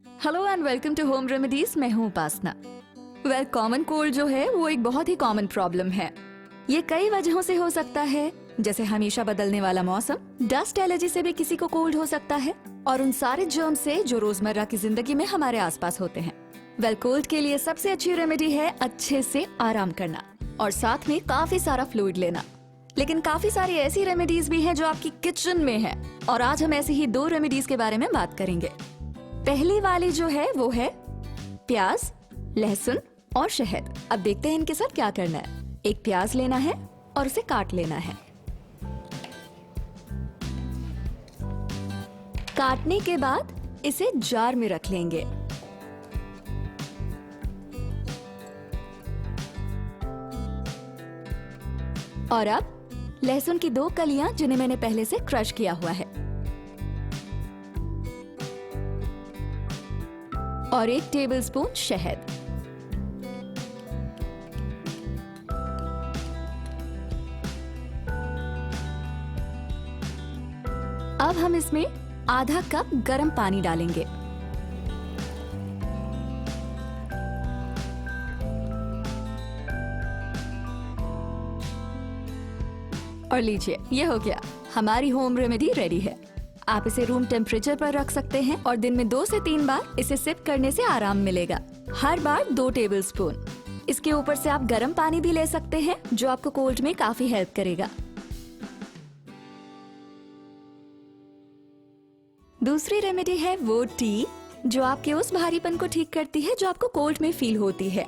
Hello and welcome to home remedies. मैं हूँ उपासना। Common cold जो है वो एक बहुत ही कॉमन प्रॉब्लम है। ये कई वजहों से हो सकता है, जैसे हमेशा बदलने वाला मौसम, डस्ट एलर्जी से भी किसी को कोल्ड हो सकता है, और उन सारे जर्म से जो रोजमर्रा की जिंदगी में हमारे आसपास होते हैं। कोल्ड के लिए सबसे अच्छी रेमेडी है अच्छे से आराम करना और साथ में काफी सारा फ्लूइड लेना। लेकिन काफी सारी ऐसी रेमेडीज भी हैं जो आपकी किचन में है, और आज हम ऐसी ही 2 रेमेडीज के बारे में बात करेंगे। पहली वाली जो है वो है प्याज, लहसुन और शहद। अब देखते हैं इनके साथ क्या करना है। एक प्याज लेना है और उसे काट लेना है। काटने के बाद इसे जार में रख लेंगे। और अब लहसुन की 2 कलियां जिन्हें मैंने पहले से क्रश किया हुआ है, और 1 टेबलस्पून शहद। अब हम इसमें आधा कप गर्म पानी डालेंगे। और लीजिए, ये हो गया, हमारी होम रेमेडी रेडी है। आप इसे रूम टेम्परेचर पर रख सकते हैं और दिन में 2 से 3 बार इसे सिप करने से आराम मिलेगा। हर बार 2 टेबलस्पून। इसके ऊपर से आप गर्म पानी भी ले सकते हैं, जो आपको कोल्ड में काफी हेल्प करेगा। दूसरी रेमेडी है वो टी, जो आपके उस भारीपन को ठीक करती है जो आपको कोल्ड में फील होती है।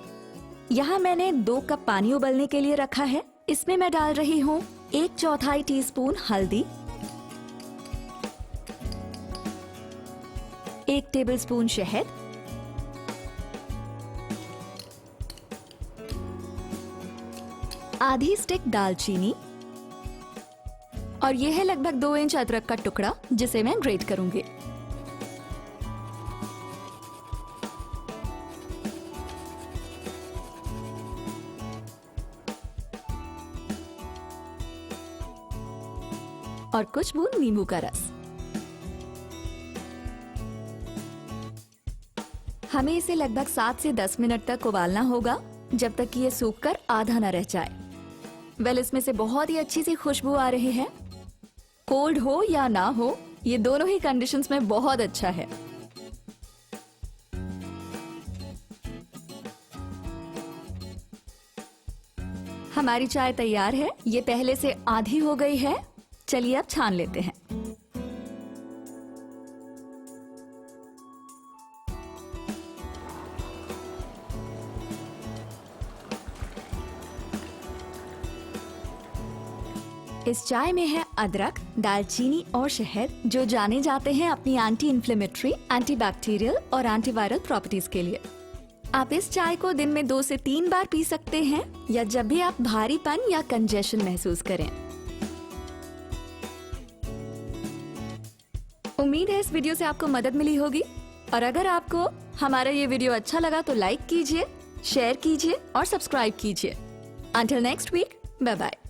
यहाँ मैंने 2 कप पानी उबलने के लिए रखा है। इसमें मैं डाल रही हूँ 1/4 टीस्पून हल्दी, 1 टेबलस्पून शहद, आधी स्टिक दालचीनी, और यह है लगभग 2 इंच अदरक का टुकड़ा, जिसे मैं ग्रेट करूंगी। और कुछ बूंद नींबू का रस। हमें इसे लगभग 7 से 10 मिनट तक उबालना होगा, जब तक कि ये सूखकर आधा न रह जाए। इसमें से बहुत ही अच्छी सी खुशबू आ रही है। कोल्ड हो या ना हो, ये दोनों ही कंडीशंस में बहुत अच्छा है। हमारी चाय तैयार है। ये पहले से आधी हो गई है। चलिए अब छान लेते हैं। इस चाय में है अदरक, दालचीनी और शहद, जो जाने जाते हैं अपनी एंटी इन्फ्लेमेटरी, एंटीबैक्टीरियल और एंटीवायरल प्रॉपर्टीज के लिए। आप इस चाय को दिन में 2 से 3 बार पी सकते हैं, या जब भी आप भारीपन या कंजेशन महसूस करें। उम्मीद है इस वीडियो से आपको मदद मिली होगी, और अगर आपको हमारा ये वीडियो अच्छा लगा तो लाइक कीजिए, शेयर कीजिए और सब्सक्राइब कीजिए। Until next week, bye bye.